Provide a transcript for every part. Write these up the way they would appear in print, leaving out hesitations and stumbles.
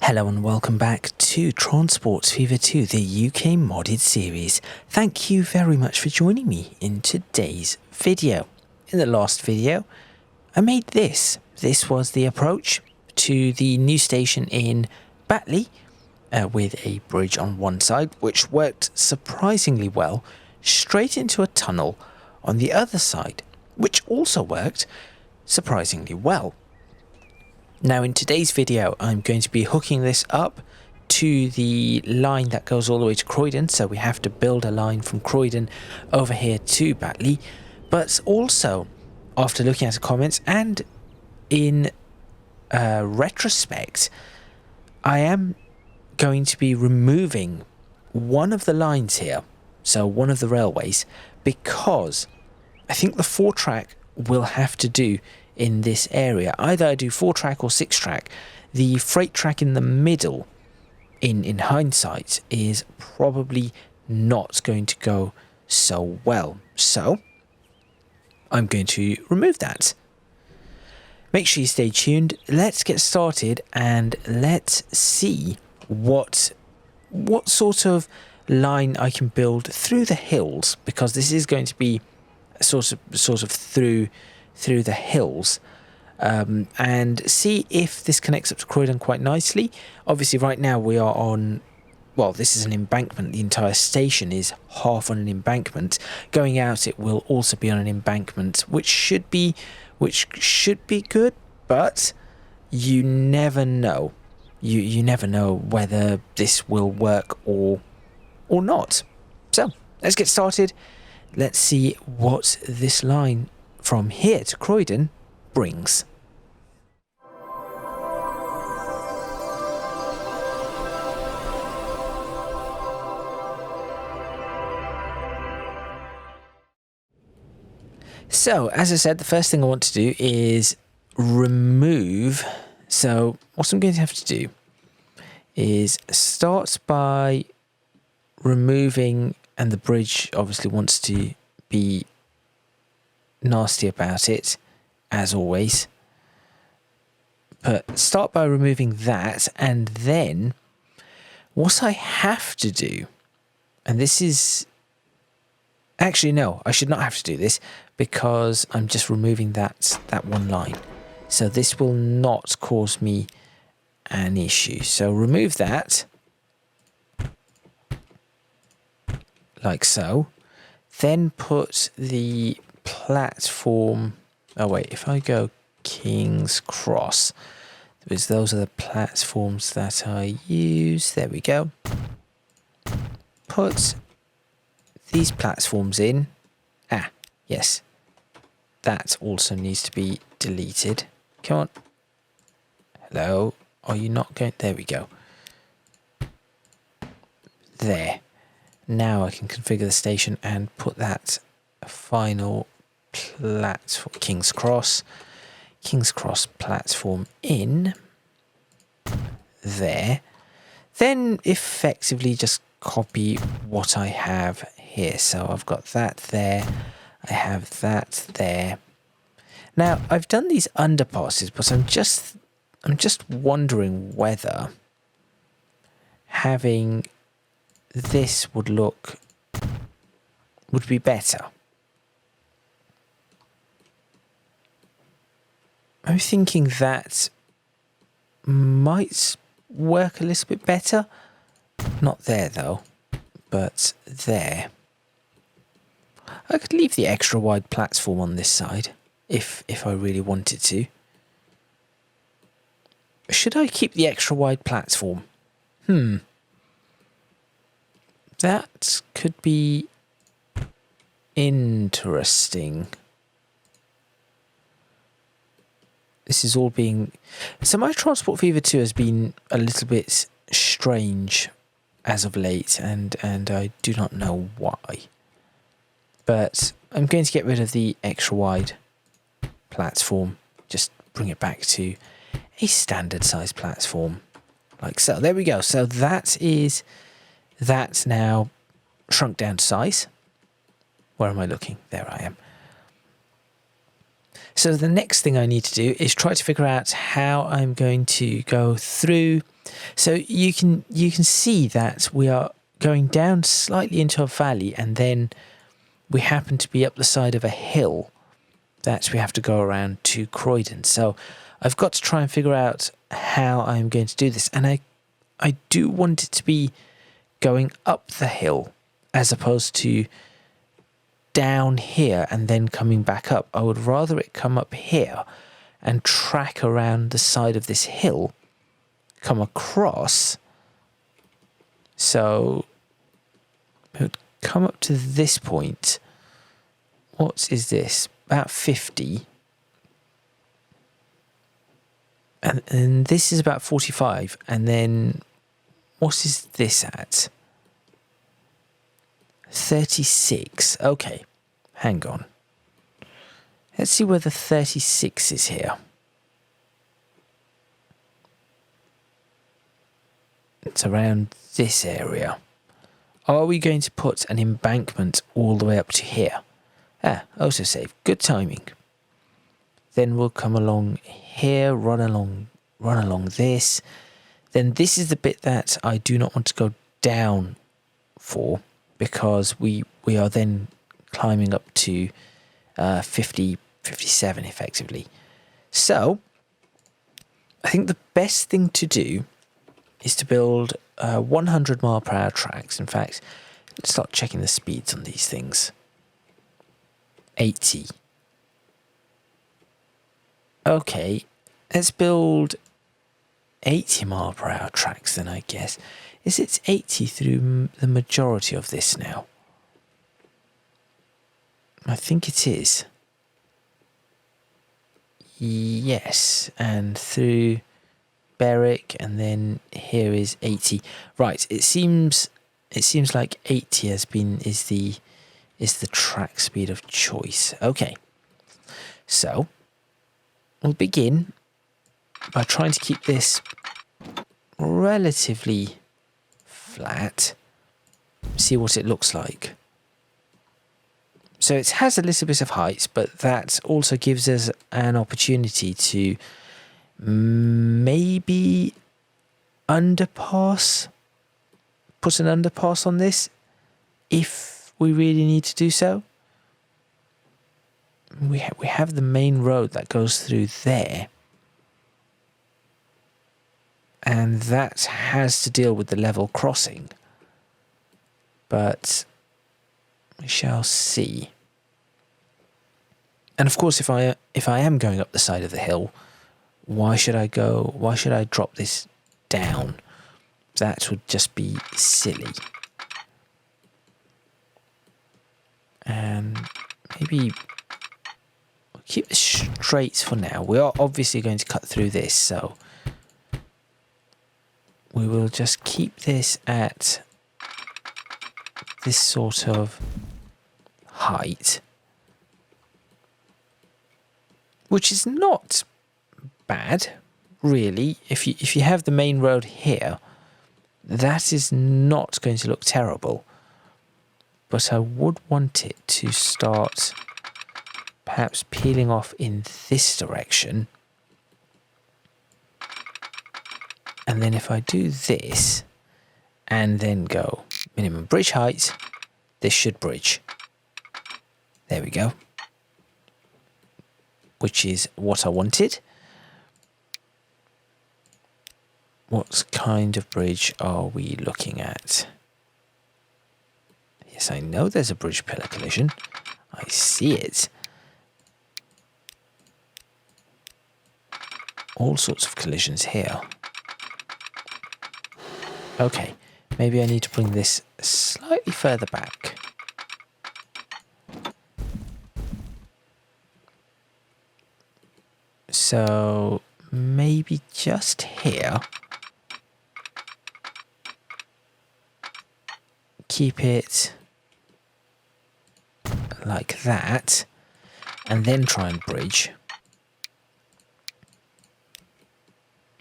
Hello and welcome back to Transport Fever 2, the UK modded series. Thank you very much for joining me in today's video. In the last video, I made this. This was the approach to the new station in Batley with a bridge on one side, which worked surprisingly well, straight into a tunnel on the other side, which also worked surprisingly well. Now in today's video, I'm going to be hooking this up to the line that goes all the way to Croydon, so we have to build a line from Croydon over here to Batley. But also, after looking at the comments and in retrospect, I am going to be removing one of the lines here, so one of the railways, because I think the 4-track will have to do in this area. Either I do 4-track or 6-track. The freight track in the middle, in hindsight, is probably not going to go so well. So I'm going to remove that. Make sure you stay tuned. Let's get started and let's see what sort of line I can build through the hills, because this is going to be sort of through the hills, and see if this connects up to Croydon quite nicely. Obviously right now we are on, well, this is an embankment. The entire station is half on an embankment. Going out it will also be on an embankment, which should be good, but you never know. You never know whether this will work or not. So let's get started. Let's see what this line from here to Croydon brings. So, as I said, the first thing I want to do is remove. So, what I'm going to have to do is start by removing, and the bridge obviously wants to be nasty about it, as always, but start by removing that, and then what I have to do, and this is actually, no, I should not have to do this, because I'm just removing that one line, so this will not cause me an issue. So remove that like so, then put the platform, oh wait, if I go King's Cross, because those are the platforms that I use, there we go. Put these platforms in. Yes, that also needs to be deleted. Come on, hello, are you not going, there we go. There, now I can configure the station and put that final platform, King's Cross platform in there, then effectively just copy what I have here. So I've got that there, I have that there. Now I've done these underpasses, but I'm just wondering whether having this would be better. I'm thinking that might work a little bit better. Not there though, but there. I could leave the extra wide platform on this side if I really wanted to. Should I keep the extra wide platform? That could be interesting. This is all being... So my Transport Fever 2 has been a little bit strange as of late, and I do not know why. But I'm going to get rid of the extra wide platform. Just bring it back to a standard size platform. Like so. There we go. So that's now shrunk down to size. Where am I looking? There I am. So the next thing I need to do is try to figure out how I'm going to go through. So you can see that we are going down slightly into a valley, and then we happen to be up the side of a hill that we have to go around to Croydon. So I've got to try and figure out how I'm going to do this. And I do want it to be going up the hill as opposed to down here and then coming back up. I would rather it come up here and track around the side of this hill, come across. So it would come up to this point. What is this? About 50. And this is about 45. And then what is this at? 36. Okay, hang on. Let's see where the 36 is here. It's around this area. Are we going to put an embankment all the way up to here? Also save. Good timing. Then we'll come along here, run along this. Then this is the bit that I do not want to go down for, because we are then climbing up to 50, 57 effectively. So I think the best thing to do is to build 100 mile per hour tracks. In fact, let's start checking the speeds on these things. 80. Okay, let's build 80 mile per hour tracks then, I guess. Is it 80 through the majority of this now? I think it is. Yes, and through Berwick, and then here is 80. Right, it seems like 80 is the track speed of choice. Okay, so we'll begin by trying to keep this relatively flat. See what it looks like. So it has a little bit of height, but that also gives us an opportunity to maybe underpass, put an underpass on this if we really need to do so. We have the main road that goes through there, and that has to deal with the level crossing, but we shall see. And of course, if I am going up the side of the hill, why should I drop this down? That would just be silly. And maybe we'll keep this straight for now. We are obviously going to cut through this, so we will just keep this at this sort of height, which is not bad, really. If you have the main road here, that is not going to look terrible. But I would want it to start perhaps peeling off in this direction. And then if I do this and then go minimum bridge height, this should bridge. There we go. Which is what I wanted. What kind of bridge are we looking at? Yes, I know there's a bridge pillar collision. I see it. All sorts of collisions here. Okay, maybe I need to bring this slightly further back. So maybe just here. Keep it like that, and then try and bridge,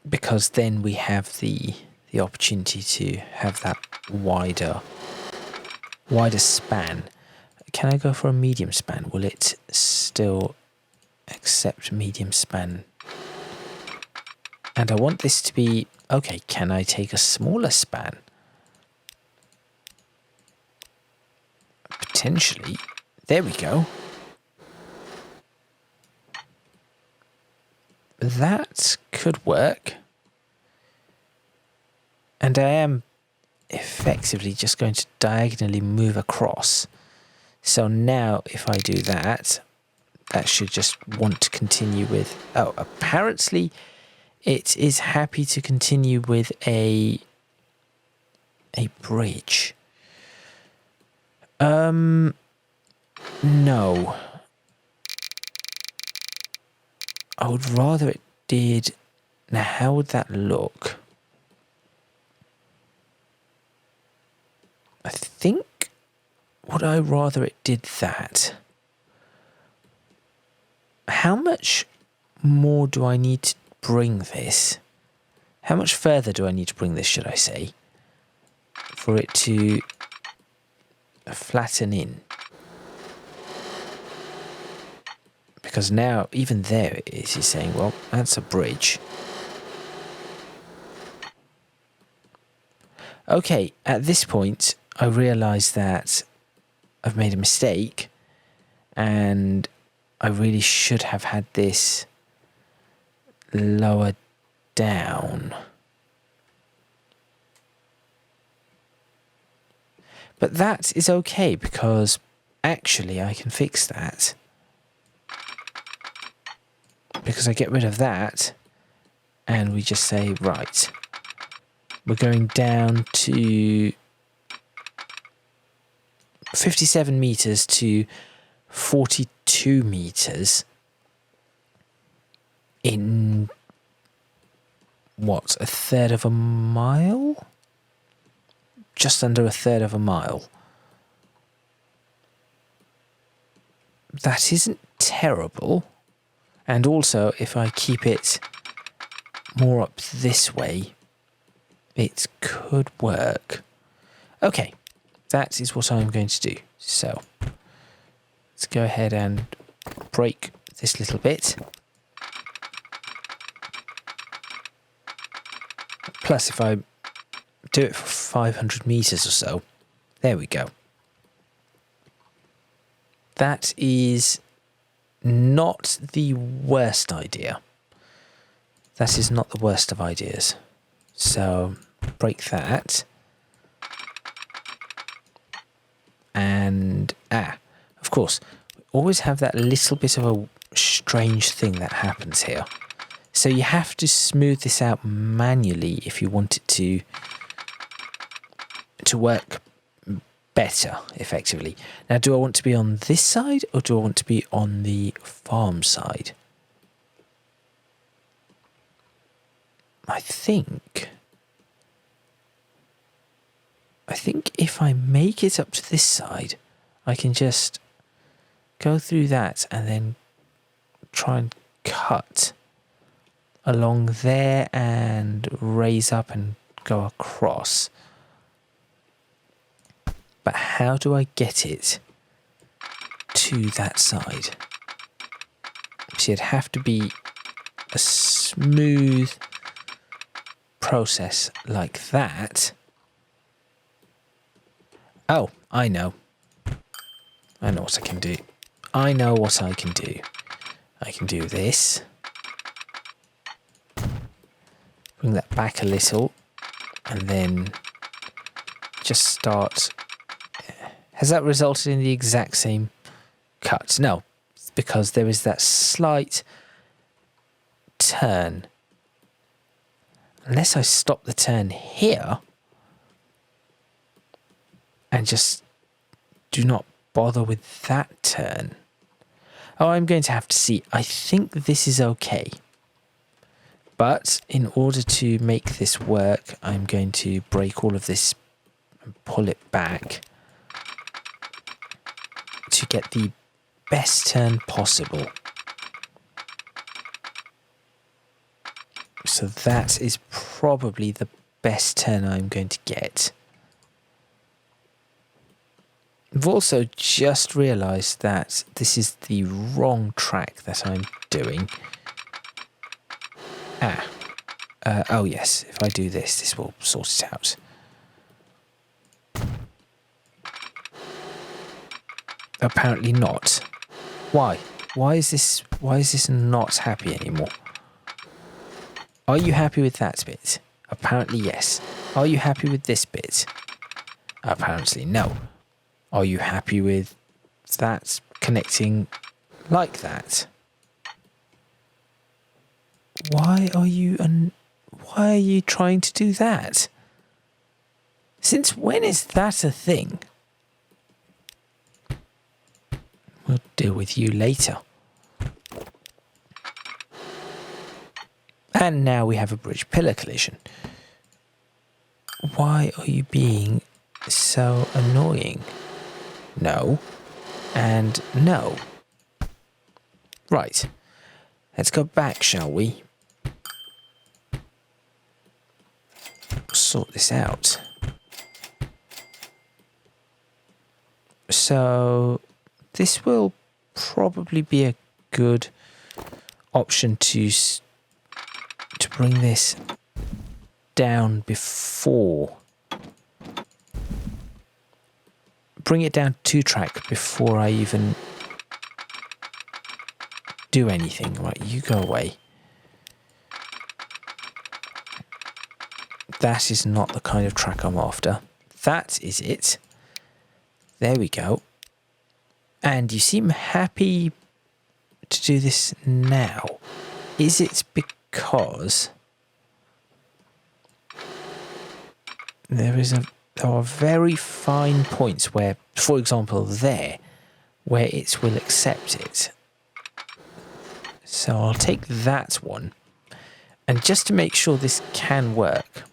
because then we have the opportunity to have that wider span. Can I go for a medium span? Will it still Accept medium span. And I want this to be... Okay, can I take a smaller span? Potentially. There we go. That could work. And I am effectively just going to diagonally move across. So now if I do that, that should just want to continue with... Oh, apparently it is happy to continue with a bridge. No. I would rather it did... Now, how would that look? I think... Would I rather it did that? How much more do I need to bring this? How much further do I need to bring this, should I say? For it to flatten in. Because now, even there it is, he's saying, well, that's a bridge. Okay, at this point, I realise that I've made a mistake, and I really should have had this lower down. But that is okay, because actually I can fix that. Because I get rid of that, and we just say, right, we're going down to 57 meters to 42 meters in, what, a third of a mile? Just under a third of a mile. That isn't terrible. And also, if I keep it more up this way, it could work. Okay, that is what I'm going to do. So, let's go ahead and break this little bit. Plus, if I do it for 500 meters or so, there we go. That is not the worst idea. That is not the worst of ideas. So, break that. And, of course, we always have that little bit of a strange thing that happens here. So you have to smooth this out manually if you want it to work better, effectively. Now, do I want to be on this side, or do I want to be on the farm side? I think if I make it up to this side, I can just go through that and then try and cut along there and raise up and go across. But how do I get it to that side? See, it'd have to be a smooth process like that. Oh, I know. I know what I can do. I know what I can do. I can do this. Bring that back a little. And then just start... Has that resulted in the exact same cut? No, because there is that slight turn. Unless I stop the turn here and just do not bother with that turn. Oh, I'm going to have to see. I think this is okay. But in order to make this work, I'm going to break all of this and pull it back to get the best turn possible. So that is probably the best turn I'm going to get. I've also just realised that this is the wrong track that I'm doing. Oh yes, if I do this, this will sort it out. Apparently not. Why? Why is this not happy anymore? Are you happy with that bit? Apparently yes. Are you happy with this bit? Apparently no. Are you happy with that connecting like that? Why are you trying to do that? Since when is that a thing? We'll deal with you later. And now we have a bridge pillar collision. Why are you being so annoying? No. And no. Right. Let's go back, shall we? Sort this out. So this will probably be a good option to bring this down before. Bring it down 2-track before I even do anything. Right, you go away. That is not the kind of track I'm after. That is it. There we go. And you seem happy to do this now. Is it because there are very fine points where, for example, there, where it will accept it. So I'll take that one. And just to make sure this can work,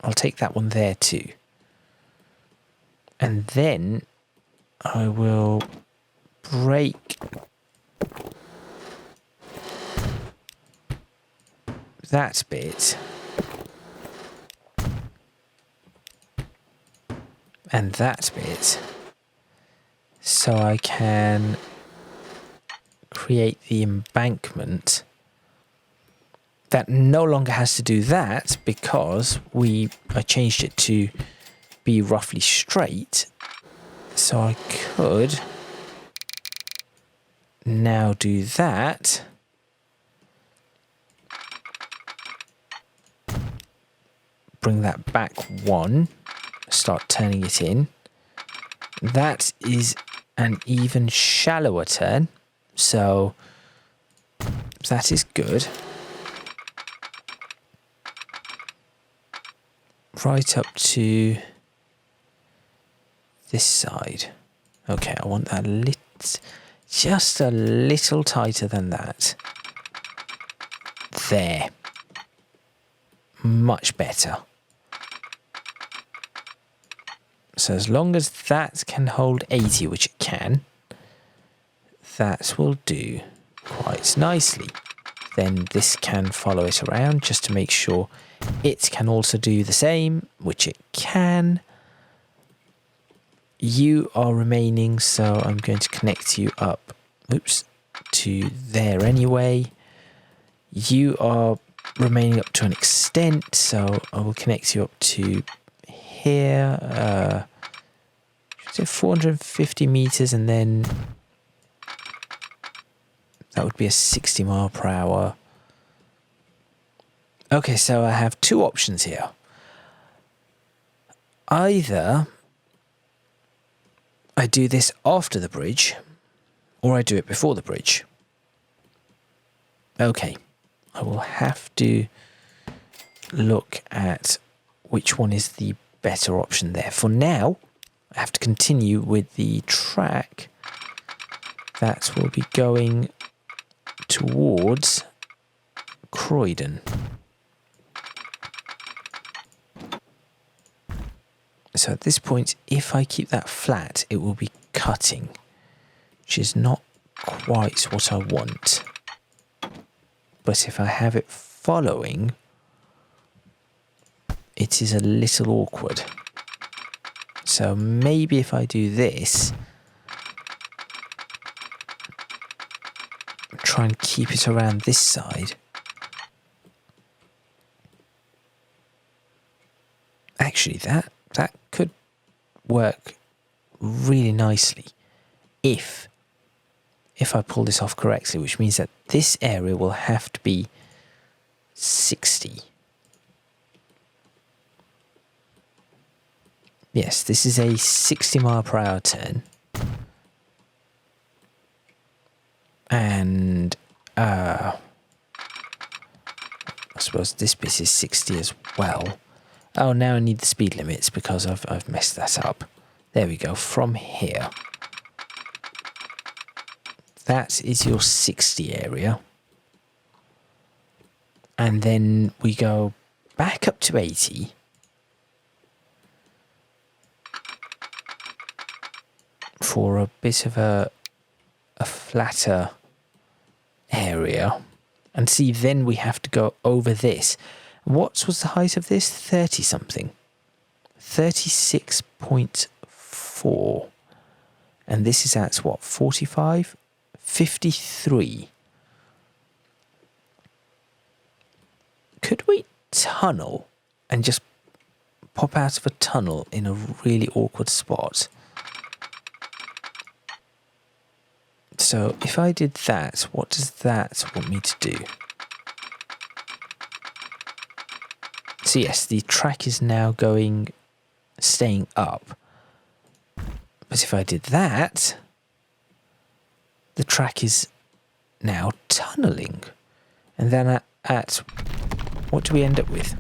I'll take that one there too. And then I will break that bit and that bit so I can create the embankment that no longer has to do that because I changed it to be roughly straight. So I could now do that. Bring that back one. Start turning it in. That is an even shallower turn. So that is good. Right up to this side. Okay, I want that just a little tighter than that. There. Much better. So as long as that can hold 80, which it can, that will do quite nicely. Then this can follow it around just to make sure it can also do the same, which it can. You are remaining, so I'm going to connect you up, to there anyway. You are remaining up to an extent, so I will connect you up to here. 450 meters, and then that would be a 60 mile per hour. Okay, so I have two options here. Either I do this after the bridge, or I do it before the bridge. Okay, I will have to look at which one is the better option there. For now, I have to continue with the track that will be going towards Croydon. So at this point, if I keep that flat, it will be cutting, which is not quite what I want. But if I have it following, it is a little awkward. So maybe if I do this, try and keep it around this side. Actually, that could work really nicely if I pull this off correctly, which means that this area will have to be 60. Yes, this is a 60 mile per hour turn. And I suppose this bit is 60 as well. Oh, now I need the speed limits because I've messed that up. There we go, from here. That is your 60 area. And then we go back up to 80. For a bit of a flatter area. And see, then we have to go over this. What was the height of this? 30 something. 36.4. And this is at what? 45? 53. Could we tunnel and just pop out of a tunnel in a really awkward spot? So if I did that, what does that want me to do? So yes, the track is now staying up. But if I did that, the track is now tunneling. And then at what do we end up with?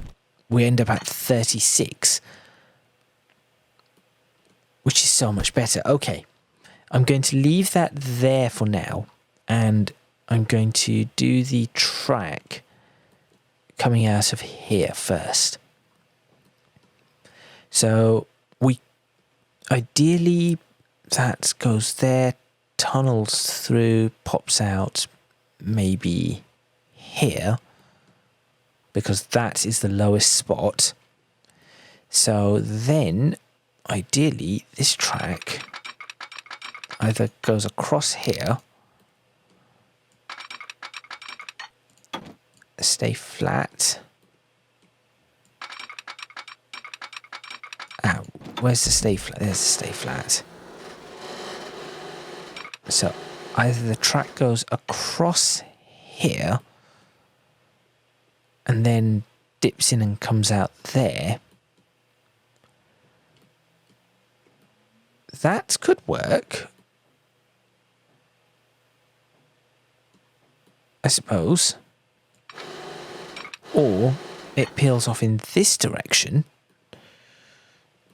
We end up at 36. Which is so much better. Okay. I'm going to leave that there for now, and I'm going to do the track coming out of here first. So ideally that goes there, tunnels through, pops out maybe here, because that is the lowest spot. So then ideally this track either goes across here, stay flat. Where's the stay flat? There's the stay flat. So either the track goes across here and then dips in and comes out there. That could work, I suppose. Or it peels off in this direction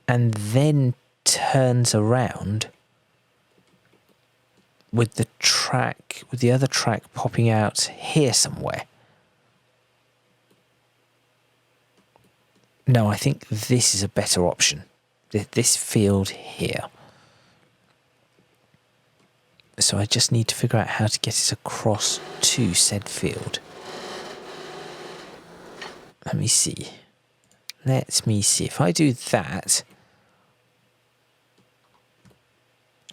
and then turns around with the other track popping out here somewhere. No, I think this is a better option. This field here. So I just need to figure out how to get it across to said field. Let me see. If I do that...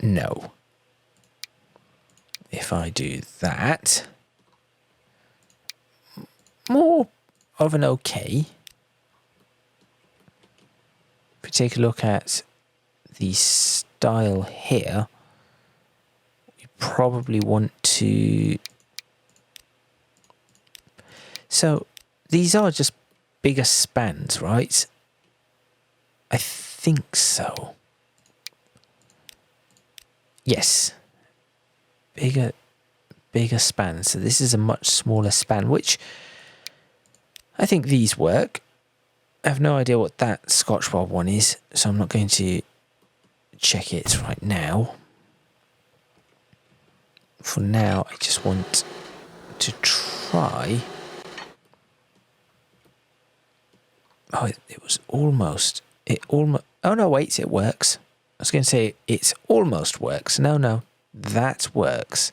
No. If I do that... More of an okay. If we take a look at the style here, we probably want to... So, these are just bigger spans, right? I think so. Yes. Bigger spans. So this is a much smaller span, which I think these work. I have no idea what that Scotch Bob one is, so I'm not going to check it right now. For now, I just want to try... Oh, it was almost... Oh, no, wait, it works. I was going to say it almost works. No, that works.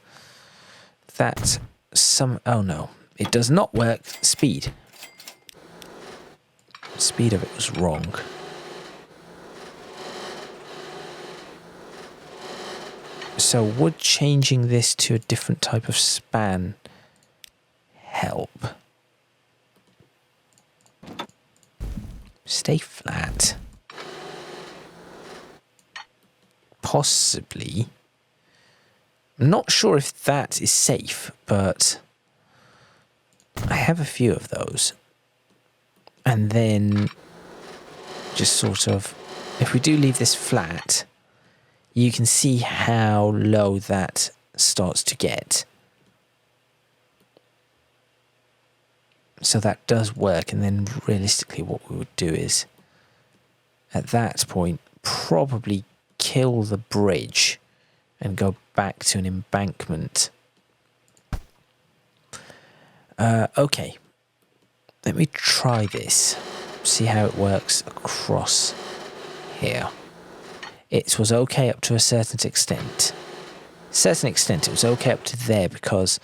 Oh, no, it does not work. Speed. Speed of it was wrong. So would changing this to a different type of span help? Stay flat. Possibly. I'm not sure if that is safe, but I have a few of those. And then just sort of, if we do leave this flat, you can see how low that starts to get. So that does work, and then realistically what we would do is, at that point, probably kill the bridge and go back to an embankment. Okay, let me try this, see how it works across here. It was okay up to a certain extent. It was okay up to there because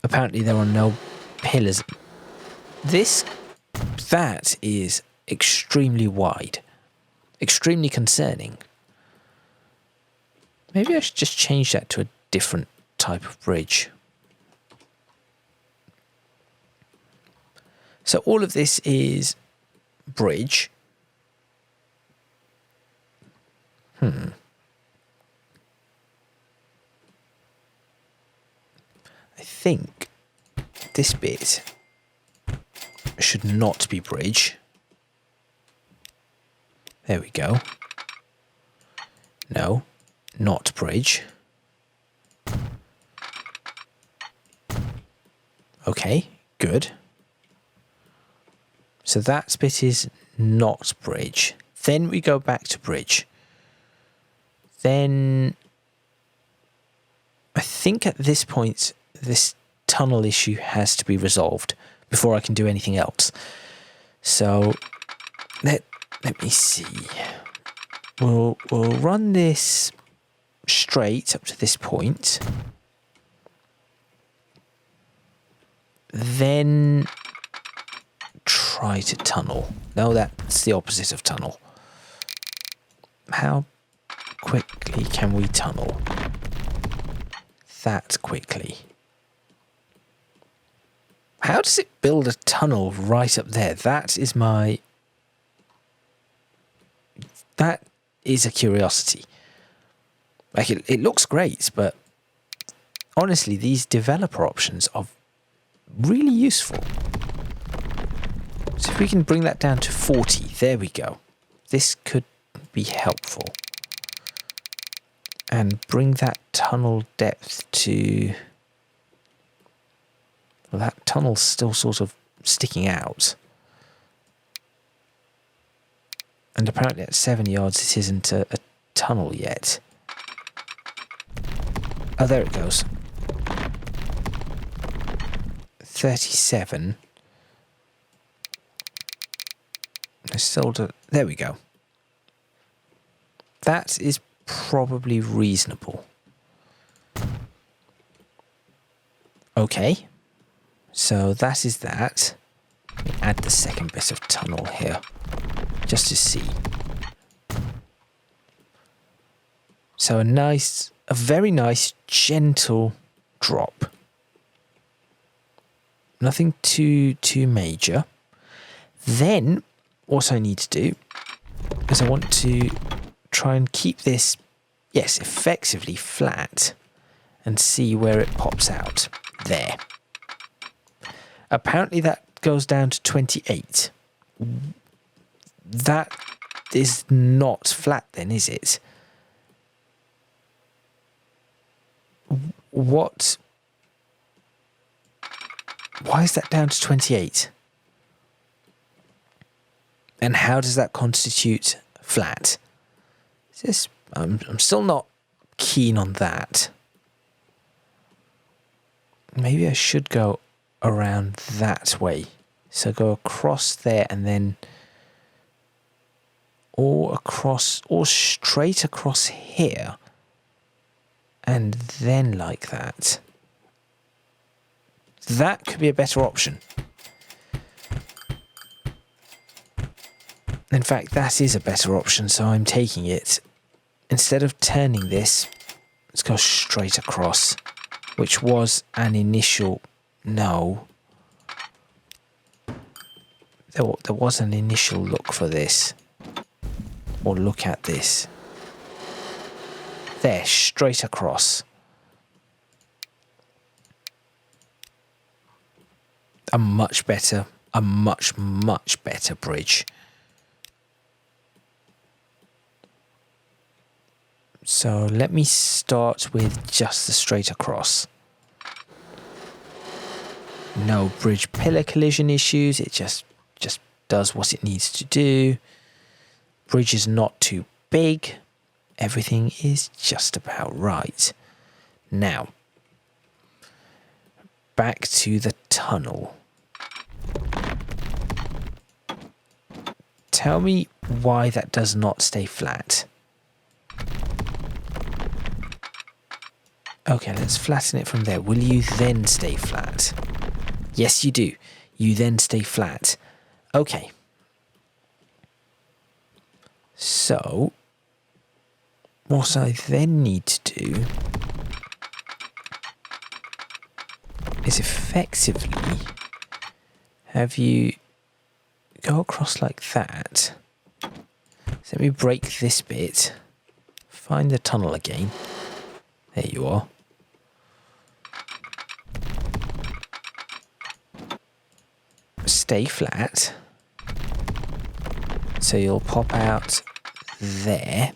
apparently there are no pillars. That is extremely wide, extremely concerning. Maybe I should just change that to a different type of bridge. So all of this is bridge. I think this bit should not be bridge. There we go. No, not bridge. Okay, good. So that bit is not bridge. Then we go back to bridge. Then I think at this point this tunnel issue has to be resolved before I can do anything else. So let me see. We'll run this straight up to this point. Then try to tunnel. No, that's the opposite of tunnel. How quickly can we tunnel? That quickly. How does it build a tunnel right up there? That is a curiosity. Like it looks great, but honestly, these developer options are really useful. So if we can bring that down to 40, there we go. This could be helpful. And bring that tunnel depth to... Well, that tunnel's still sort of sticking out. And apparently at 7 yards it isn't a tunnel yet. Oh, there it goes. 37. There we go. That is probably reasonable. Okay. So that is that. Let me add the second bit of tunnel here, just to see. So a very nice, gentle drop. Nothing too major. Then, what I need to do is I want to try and keep this, yes, effectively flat and see where it pops out. There. Apparently that goes down to 28. That is not flat then, is it? What? Why is that down to 28? And how does that constitute flat? Is this, I'm still not keen on that. Maybe I should go around that way. So go across there and then or straight across here and then like that. That could be a better option. In fact, that is a better option, so I'm taking it. Instead of turning this Let's go straight across, which was an initial... No. There was an initial look for this. Or look at this. There, straight across. A much, much better bridge. So let me start with just the straight across. No bridge pillar collision issues. It just does what it needs to do. Bridge is not too big. Everything is just about right. Now, back to the tunnel. Tell me why that does not stay flat. Okay, let's flatten it from there. Will you then stay flat? Yes, you do. You then stay flat. Okay. So, what I then need to do is effectively have you go across like that. So let me break this bit. Find the tunnel again. There you are. Stay flat. So you'll pop out there.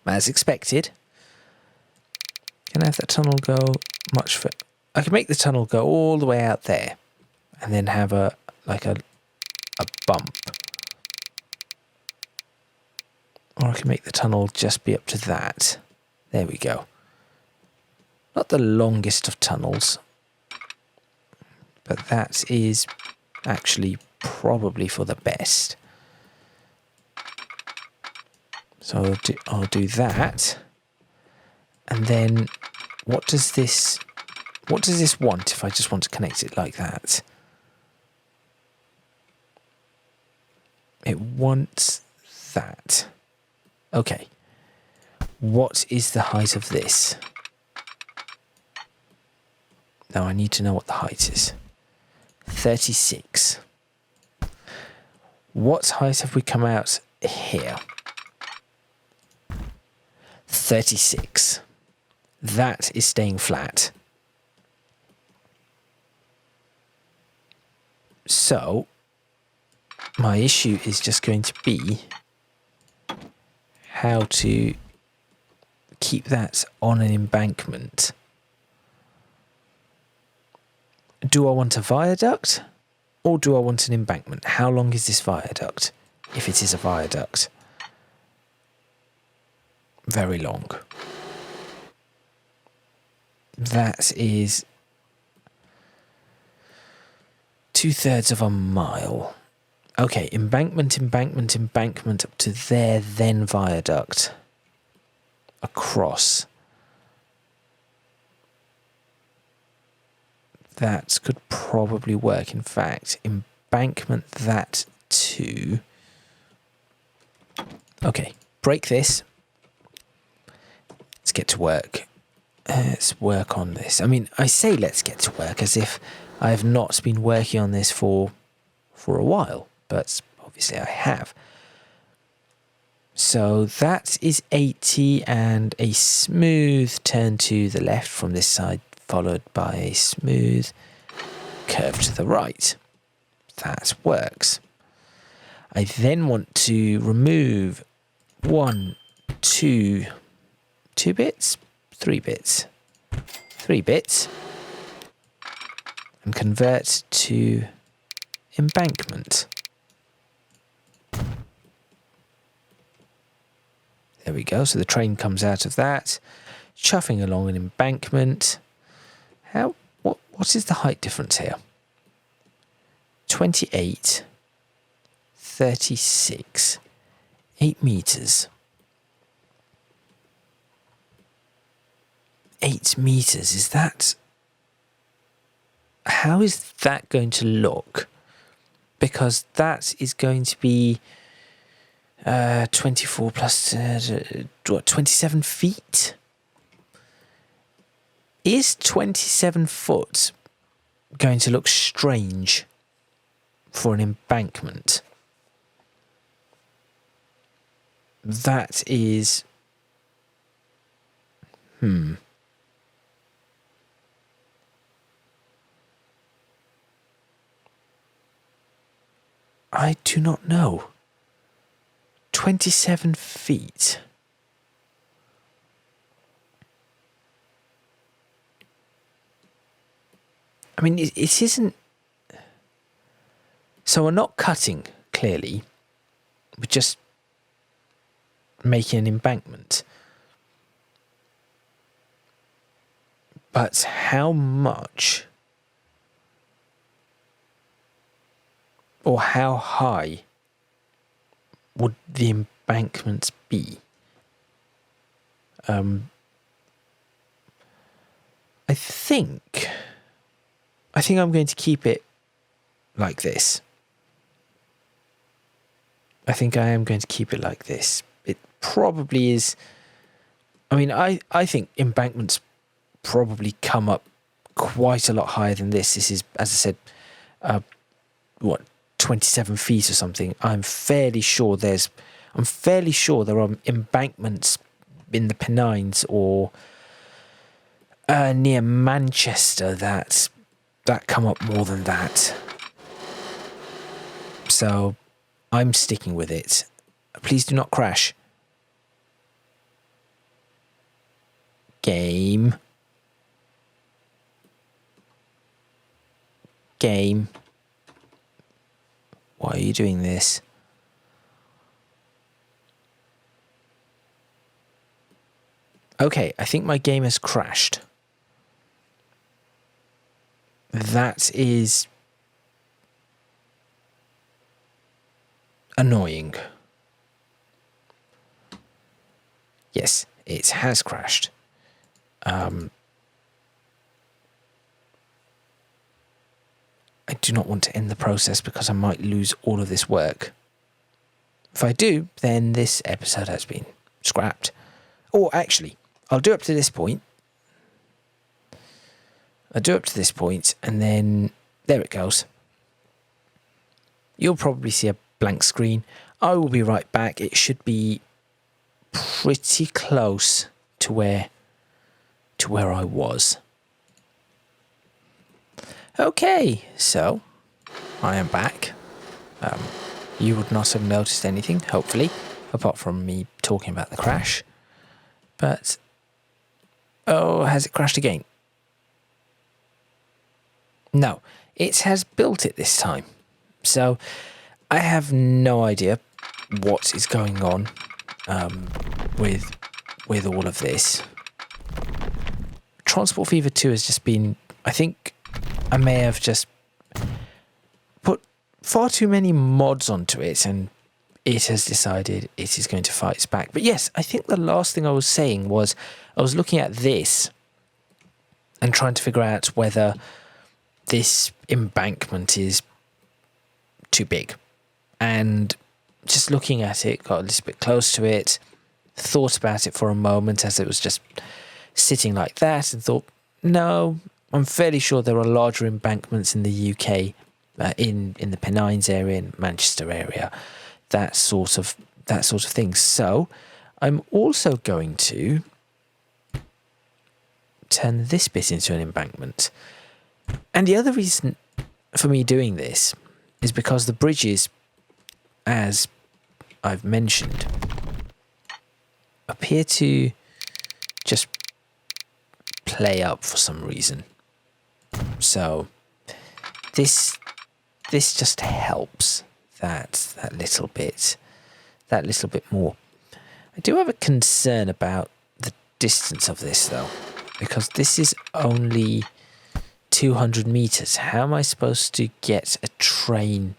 As expected. Can I have that tunnel go much further? I can make the tunnel go all the way out there. And then have a bump. Or I can make the tunnel just be up to that. There we go. Not the longest of tunnels. But that is actually probably for the best. So I'll do that. And then what does this want if I just want to connect it like that? It wants that. Okay. What is the height of this? Now I need to know what the height is. 36. What height have we come out here? 36. That is staying flat. So, my issue is just going to be how to keep that on an embankment. Do I want a viaduct or do I want an embankment? How long is this viaduct? If it is a viaduct. Very long. That is 2/3 of a mile. Okay, embankment up to there, then viaduct. Across. That could probably work. In fact, embankment that too. Okay, break this. Let's get to work. Let's work on this. I mean, I say let's get to work as if I have not been working on this for a while, but obviously I have. So that is 80 and a smooth turn to the left from this side, followed by a smooth curve to the right. That works. I then want to remove 1, 2 bits, 3 bits, 3 bits, and convert to embankment. There we go. So the train comes out of that, chuffing along an embankment. What is the height difference here? 28, 36, 8 meters. 8 meters, is that... How is that going to look? Because that is going to be 24 plus, what, 27 feet? Is 27 foot going to look strange for an embankment? That is... I do not know. 27 feet. I mean, it isn't... So we're not cutting, clearly. We're just making an embankment. But how much or how high would the embankments be? I think I'm going to keep it like this. I think I am going to keep it like this. It probably is... I mean, I think embankments probably come up quite a lot higher than this. This is, as I said, 27 feet or something. I'm fairly sure there are embankments in the Pennines or near Manchester that come up more than that. So I'm sticking with it. Please do not crash. Game. Why are you doing this? Okay, I think my game has crashed. That is annoying. Yes, it has crashed. I do not want to end the process because I might lose all of this work. If I do, then this episode has been scrapped. Or actually, I'll do up to this point. And then there it goes. You'll probably see a blank screen. I will be right back. It should be pretty close to where I was. Okay, so I am back. You would not have noticed anything, hopefully, apart from me talking about the crash. But, oh, has it crashed again? No, it has built it this time. So I have no idea what is going on with all of this. Transport Fever 2 has just been, I think I may have just put far too many mods onto it and it has decided it is going to fight us back. But yes, I think the last thing I was saying was I was looking at this and trying to figure out whether this embankment is too big. And just looking at it, got a little bit close to it, thought about it for a moment as it was just sitting like that and thought, no, I'm fairly sure there are larger embankments in the UK, in the Pennines area, in Manchester area, that sort of thing. So I'm also going to turn this bit into an embankment. And the other reason for me doing this is because the bridges, as I've mentioned, appear to just play up for some reason. So this just helps that little bit more. I do have a concern about the distance of this though, because this is only 200 meters. How am I supposed to get a train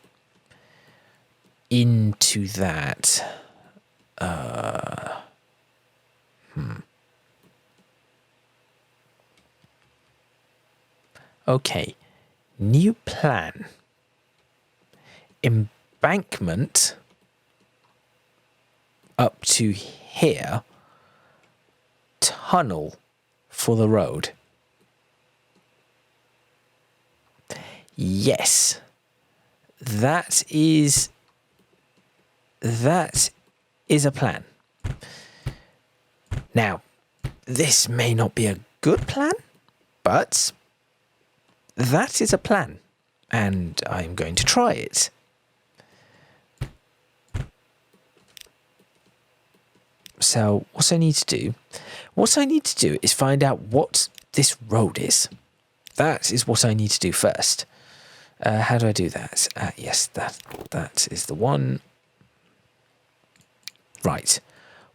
into that? Okay, new plan. Embankment up to here, tunnel for the road. Yes, that is a plan. Now, this may not be a good plan, but that is a plan, and I'm going to try it. So what I need to do is find out what this road is. That is what I need to do first. How do I do that? Yes, that is the one. Right.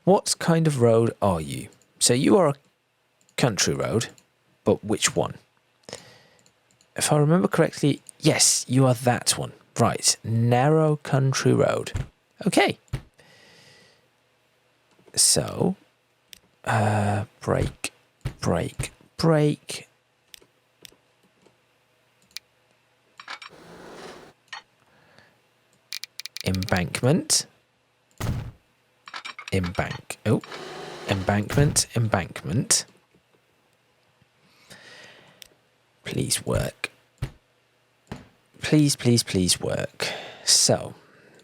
What kind of road are you? So you are a country road, but which one? If I remember correctly, yes, you are that one. Right. Narrow country road. Okay. So, brake. Embankment. Embankment. Please work. Please work. So,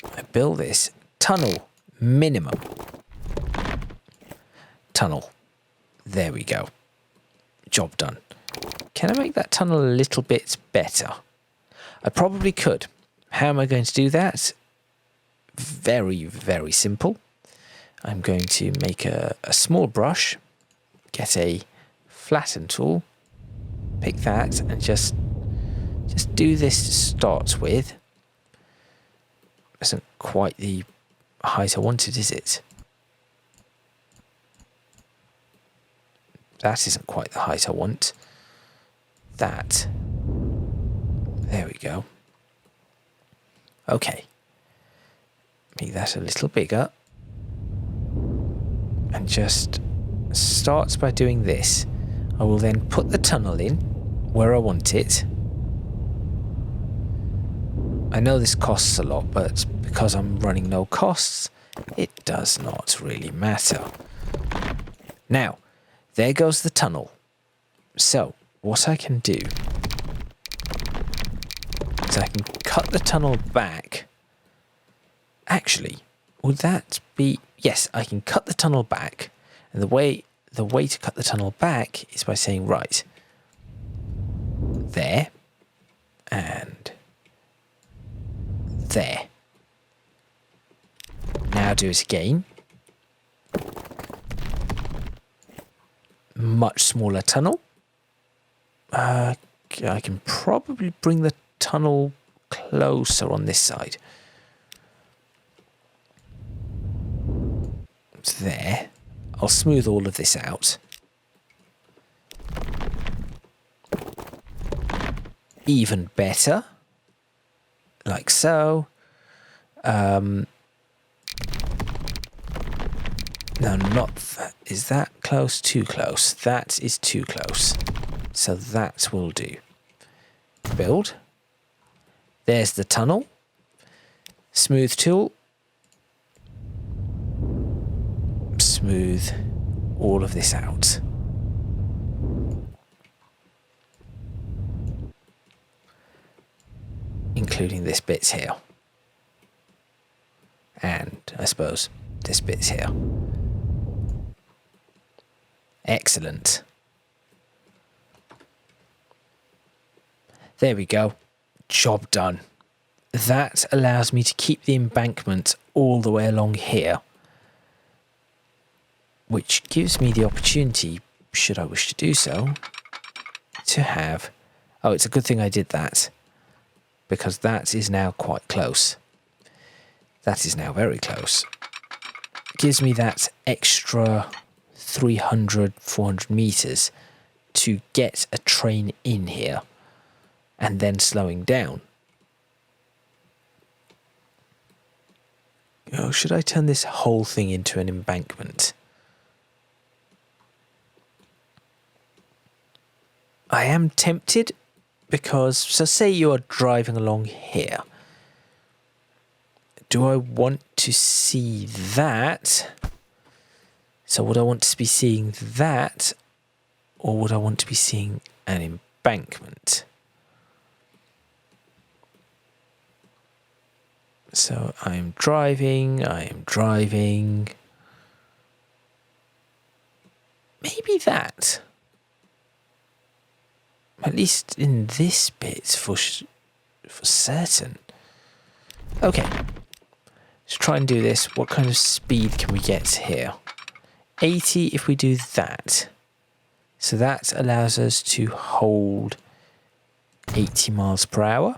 I build this tunnel minimum. Tunnel. There we go. Job done. Can I make that tunnel a little bit better? I probably could. How am I going to do that? Very, very simple. I'm going to make a small brush, get a flatten tool, pick that, and just do this to start with. Isn't quite the height I wanted, is it? That isn't quite the height I want. That. There we go. Okay. Make that a little bigger. And just start by doing this. I will then put the tunnel in where I want it. I know this costs a lot, but because I'm running no costs, it does not really matter. Now, there goes the tunnel. So, what I can do is I can cut the tunnel back. Actually, would that be... Yes, I can cut the tunnel back. And the way to cut the tunnel back is by saying, right, there, and there. Now do it again. Much smaller tunnel. I can probably bring the tunnel closer on this side. There. I'll smooth all of this out. Even better. Like so. No, not that. Is that close? Too close. That is too close. So that will do. Build. There's the tunnel. Smooth tool. Smooth all of this out. Including this bit here. And, I suppose, this bit here. Excellent. There we go. Job done. That allows me to keep the embankment all the way along here. Which gives me the opportunity, should I wish to do so, to have... Oh, it's a good thing I did that. Because that is now quite close. That is now very close. It gives me that extra 300, 400 meters to get a train in here. And then slowing down. Oh, should I turn this whole thing into an embankment? I am tempted because, so say you are driving along here. Do I want to see that. So would I want to be seeing that, or would I want to be seeing an embankment? So I'm driving. Maybe that. At least in this bit for certain. Okay. Let's try and do this. What kind of speed can we get here? 80 if we do that. So that allows us to hold 80 miles per hour.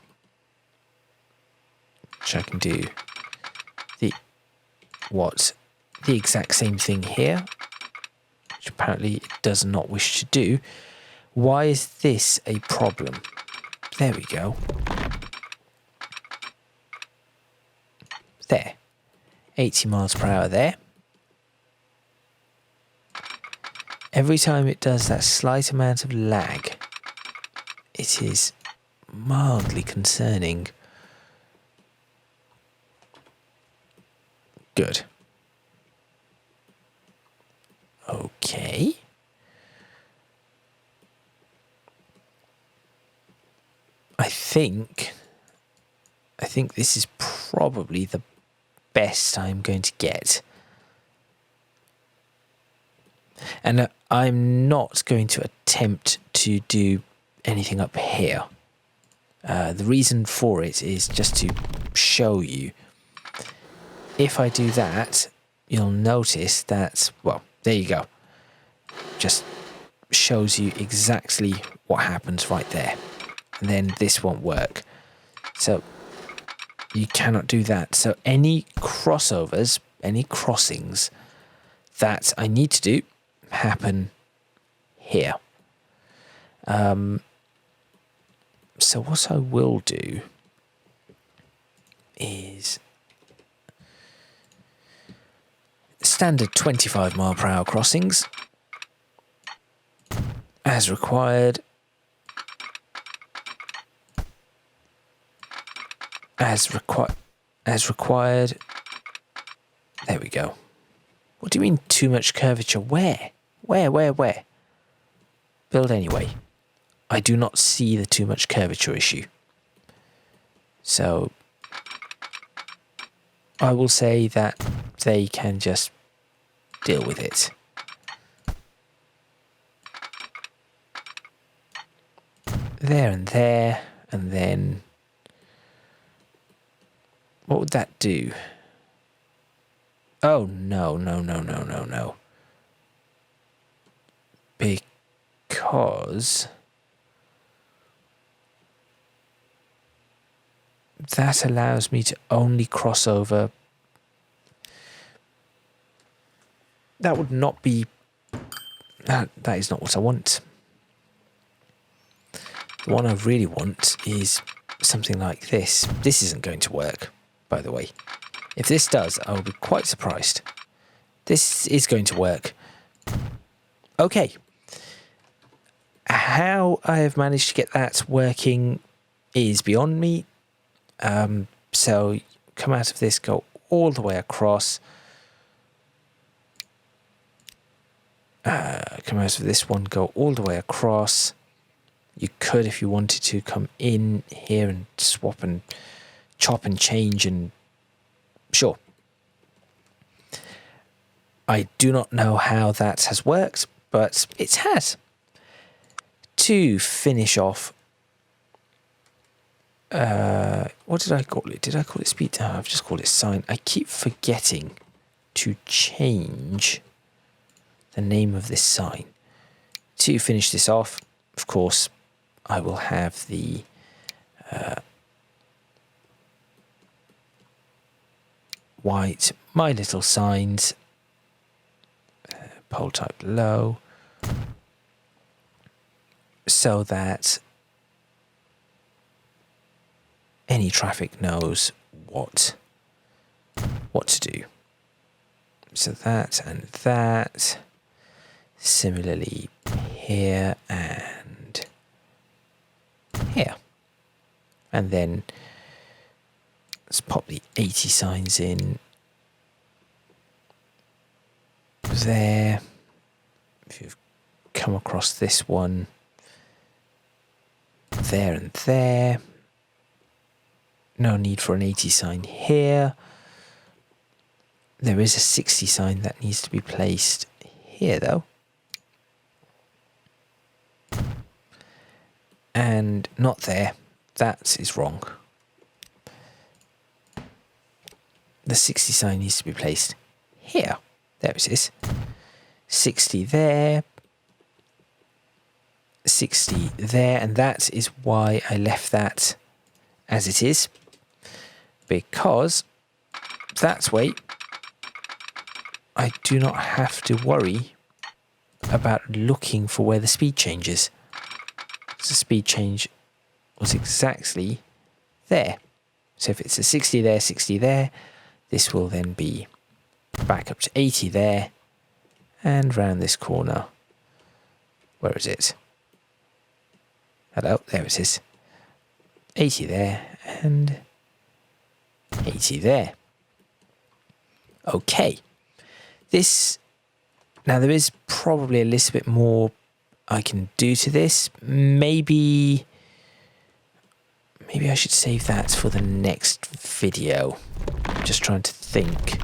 Which I can do the exact same thing here. Which apparently it does not wish to do. Why is this a problem? There we go. There. 80 miles per hour there. Every time it does that slight amount of lag, it is mildly concerning. Good. Okay. I think this is probably the best I'm going to get. And I'm not going to attempt to do anything up here. The reason for it is just to show you. If I do that, you'll notice that, well, there you go. Just shows you exactly what happens right there. And then this won't work. So you cannot do that. So any crossovers, any crossings that I need to do happen here. So what I will do is standard 25 mile per hour crossings as required. As required. There we go. What do you mean too much curvature? Where? Where? Build anyway. I do not see the too much curvature issue. So I will say that they can just deal with it. There and there, and then what would that do? Oh, no. Because that allows me to only cross over. That would not be... That is not what I want. The one I really want is something like this. This isn't going to work, by the way. If this does, I will be quite surprised. This is going to work. Okay. How I have managed to get that working is beyond me. So come out of this, go all the way across. Come out of this one, go all the way across. You could, if you wanted to, come in here and swap and chop and change and... Sure. I do not know how that has worked, but it has. To finish off... what did I call it? Did I call it speed? No, I've just called it sign. I keep forgetting to change the name of this sign. To finish this off, of course, I will have the white My Little Signs, pole type low, so that any traffic knows what to do. So that and that. Similarly here and here. And then let's pop the 80 signs in there. If you've come across this one, there and there. No need for an 80 sign here. There is a 60 sign that needs to be placed here though. And not there. That is wrong. The 60 sign needs to be placed here. There it is. 60 there. 60 there. And that is why I left that as it is. Because that way I do not have to worry about looking for where the speed change is. The speed change was exactly there. So if it's a 60 there, 60 there, this will then be back up to 80 there and round this corner. Where is it? Hello, there it is. 80 there and 80 there. Okay. Now there is probably a little bit more I can do to this. Maybe I should save that for the next video. I'm just trying to think.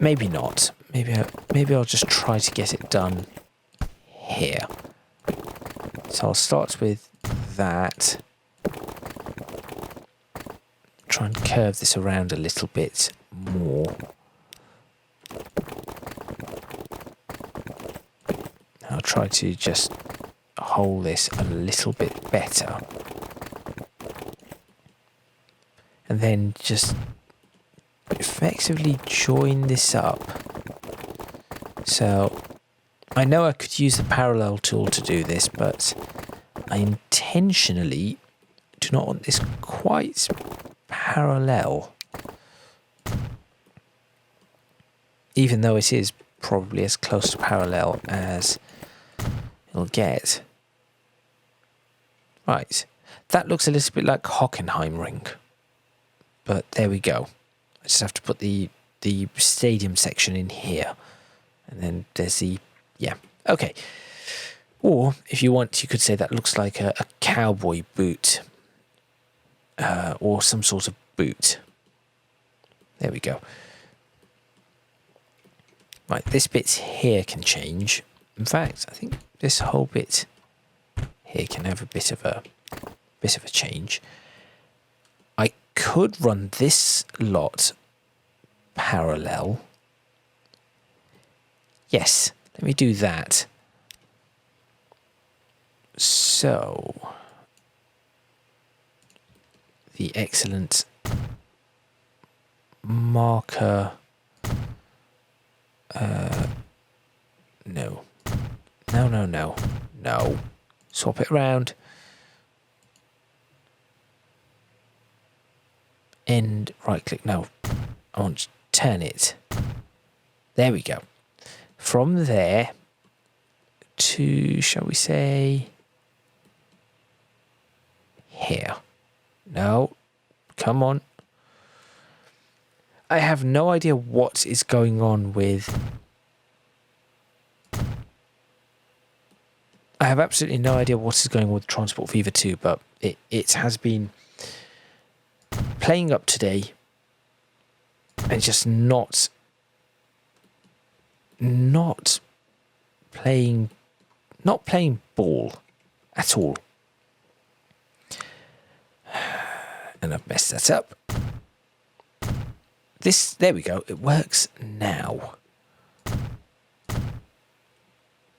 Maybe not. Maybe I'll just try to get it done here. So I'll start with that. Try and curve this around a little bit more. I'll try to just hold this a little bit better. And then just effectively join this up. So I know I could use the parallel tool to do this, but I intentionally do not want this quite parallel. Even though it is probably as close to parallel as it'll get. Right, that looks a little bit like Hockenheimring. But there we go. I just have to put the stadium section in here. And then there's the, yeah, okay. Or, if you want, you could say that looks like a cowboy boot. Or some sort of boot. There we go. Right, this bit here can change. In fact, I think this whole bit here can have a bit of a change. I could run this lot parallel. Yes, let me do that. So the excellent marker. No. Swap it around. And right click. No, I want to turn it. There we go. From there to, shall we say, here. No, come on. I have no idea what is going on with... I have absolutely no idea what is going on with Transport Fever 2, but it has been playing up today and just not playing ball at all. And I've messed that up. There we go, it works now.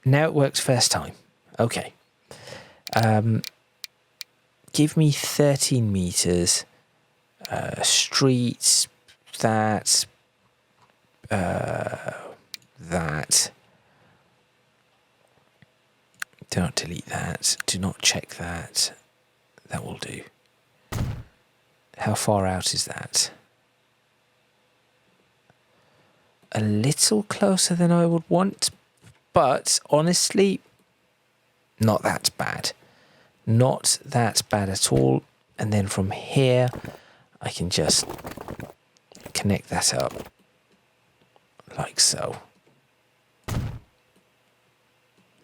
Now it works first time. Okay. Give me 13 meters. Streets. That. Do not delete that. Do not check that. That will do. How far out is that? A little closer than I would want, but honestly, not that bad. Not that bad at all. And then from here, I can just connect that up like so.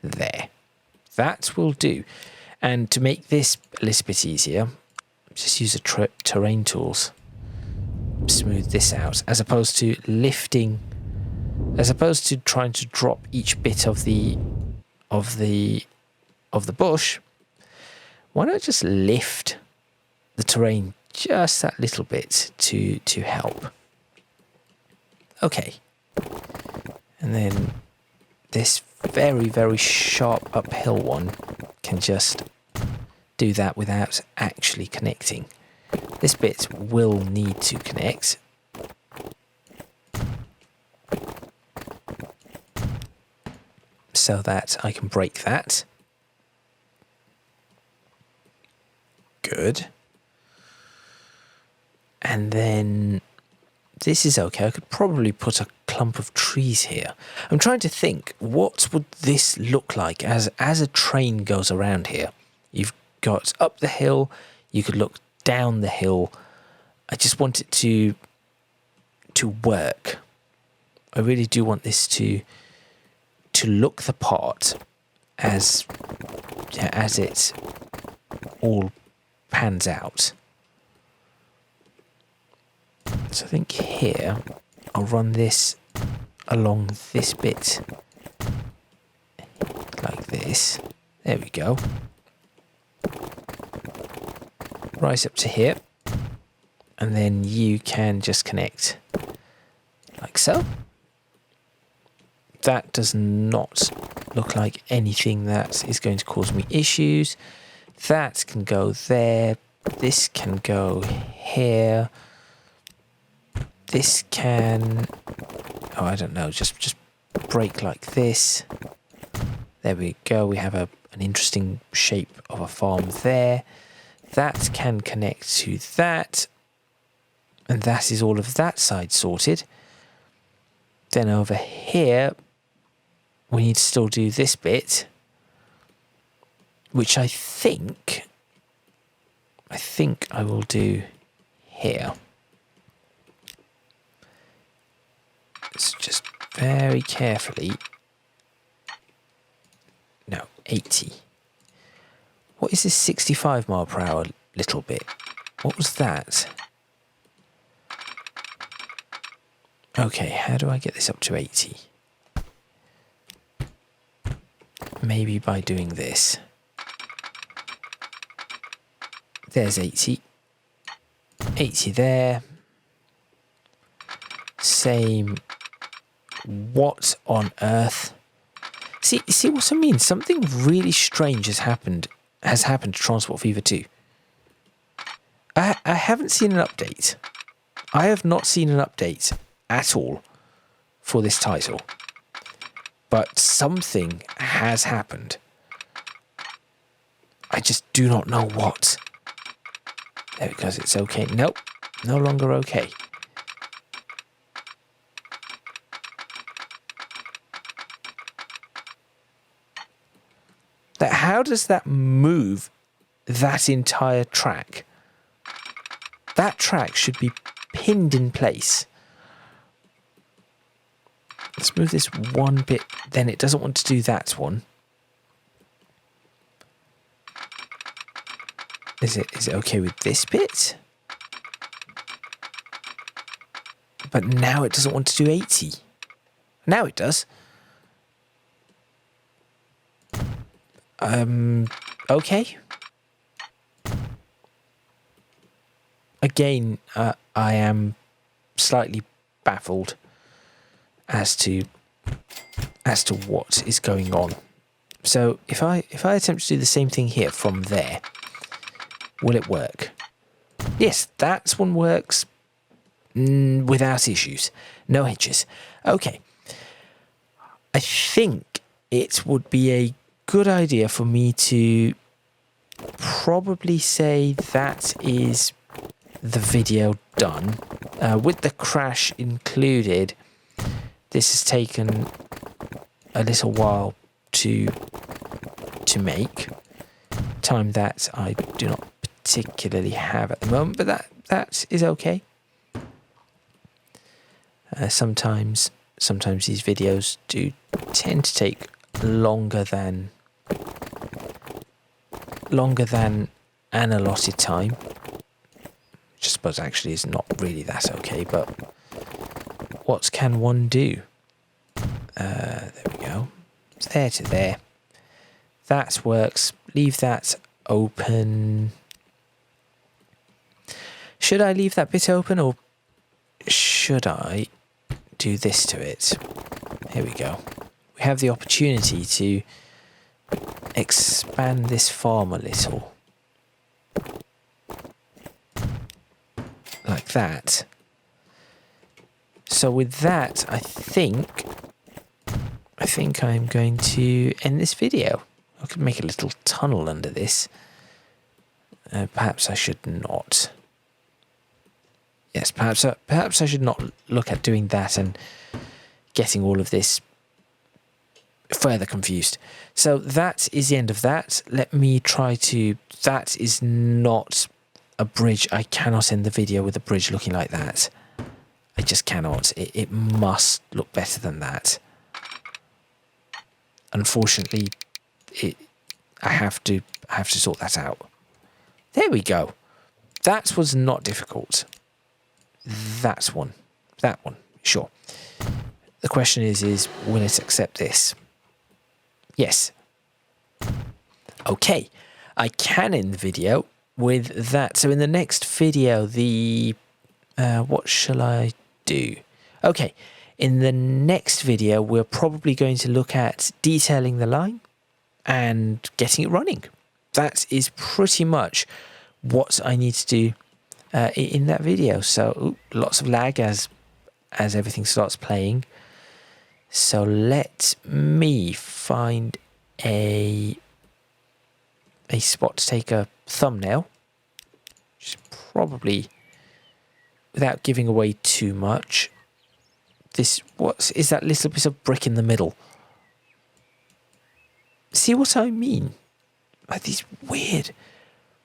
there. That will do. And to make this a little bit easier, just use the terrain tools. Smooth this out, as opposed to trying to drop each bit of the bush. Why not just lift the terrain just that little bit to help? Okay. And then this very, very sharp uphill one can just do that without actually connecting. This bit will need to connect. So that I can break that. Good. And then this is okay. I could probably put a clump of trees here. I'm trying to think, what would this look like as a train goes around here? You've got up the hill, you could look down the hill. I just want it to work. I really do want this to look the part as it all pans out. So I think here I'll run this along this bit like this. There we go. Rise up to here, and then you can just connect like so. That does not look like anything that is going to cause me issues. That can go there. This can go here. This can, oh, I don't know, just break like this. There we go. We have an interesting shape of a farm there. That can connect to that. And that is all of that side sorted. Then over here, we need to still do this bit, which I think I will do here. So just very carefully. No, 80. What is this 65 mile per hour little bit? What was that? Okay, how do I get this up to 80? Maybe by doing this. There's 80. 80 there. Same. What on earth? See what I mean? Something really strange has happened to Transport Fever 2. I haven't seen an update. I have not seen an update at all for this title. But something has happened. I just do not know what. There it goes, it's okay. Nope, no longer okay. How does that move that entire track? That track should be pinned in place. Let's move this one bit. Then it doesn't want to do that one. Is it okay with this bit? But now it doesn't want to do 80. Now it does. Okay. Again, I am slightly baffled as to what is going on. So if I attempt to do the same thing here from there, will it work? Yes, that one works without issues. No hitches. Okay. I think it would be a good idea for me to probably say that is the video done. With the crash included, this has taken a little while to make. Time that I do not particularly have at the moment, but that is okay. Sometimes these videos do tend to take longer than an allotted time, which I suppose actually is not really that okay, but what can one do? There we go. There to there. That works. Leave that open. Should I leave that bit open, or should I do this to it? Here we go. We have the opportunity to expand this farm a little. Like that. So with that, I think I'm going to end this video. I could make a little tunnel under this. Perhaps I should not. Yes, perhaps I should not look at doing that and getting all of this further confused. So that is the end of that. Let me try to... That is not a bridge. I cannot end the video with a bridge looking like that. I just cannot. It must look better than that. Unfortunately, I have to sort that out. There we go. That was not difficult. That one, sure. The question is will it accept this? Yes. Okay, I can end the video with that. So in the next video, what shall I do? Okay, in the next video, we're probably going to look at detailing the line and getting it running. That is pretty much what I need to do in that video. So lots of lag as everything starts playing. So let me find a spot to take a thumbnail, which is probably, without giving away too much, what is that little bit of brick in the middle? See what I mean? Like these weird,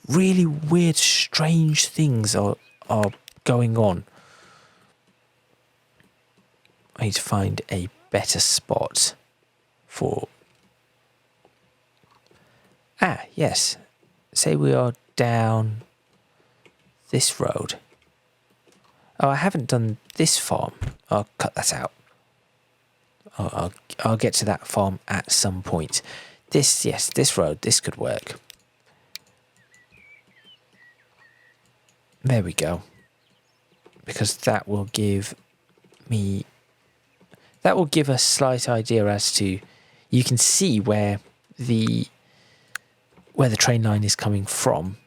really weird, strange things are going on. I need to find a better spot for... yes. Say we are down this road. Oh, I haven't done this farm. I'll cut that out. I'll get to that farm at some point. This road, this could work. There we go. Because that will give me... That will give a slight idea as to... You can see where the train line is coming from.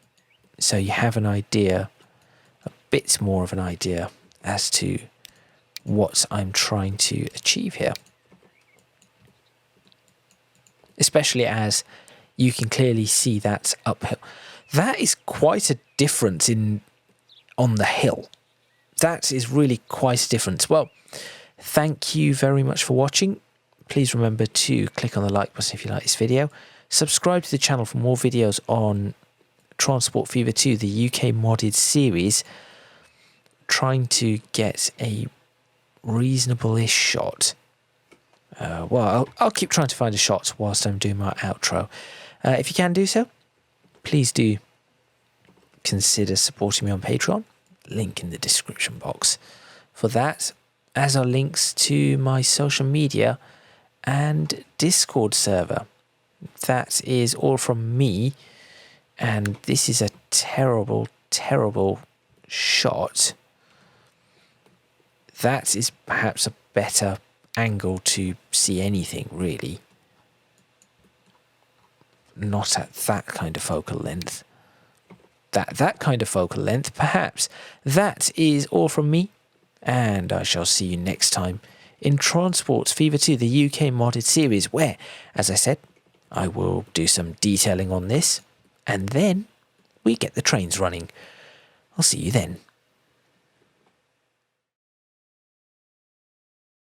So you have an idea, a bit more of an idea as to what I'm trying to achieve here. Especially as you can clearly see that uphill. That is quite a difference on the hill. That is really quite a difference. Well, thank you very much for watching. Please remember to click on the like button if you like this video. Subscribe to the channel for more videos on Transport Fever 2, the UK modded series. Trying to get a reasonable-ish shot. Well, I'll keep trying to find a shot whilst I'm doing my outro. If you can do so, please do consider supporting me on Patreon. Link in the description box for that, as are links to my social media and Discord server. That is all from me, and this is a terrible, terrible shot. That is perhaps a better angle to see anything, really. Not at that kind of focal length. That kind of focal length, perhaps. That is all from me, and I shall see you next time in Transport Fever 2, the UK modded series, where, as I said, I will do some detailing on this, and then we get the trains running. I'll see you then.